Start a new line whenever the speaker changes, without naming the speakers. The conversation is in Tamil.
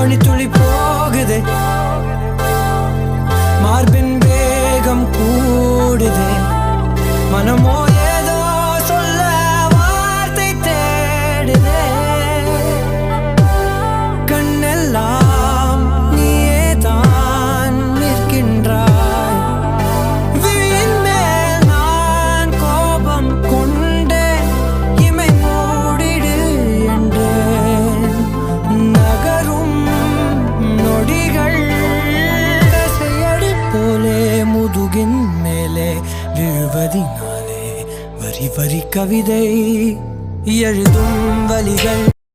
மணித்துளி போகுதே, மார்பின் வேகம் கூடுதே, மனமோ ஏதோ சொல்ல வார்த்தை தேடுதே. கண்ணெல்லாம் நீயே தான் நிற்கின்றாய், விழியின் மேல் நான் கோபம் கொண்டே இமை மூடிடு என்றேன். நகரும் நொடிகள் தசையடி போலே முதுகின் மேலே விழுவதினாலே வரி வரி கவிதை எழுதும் வலிகள்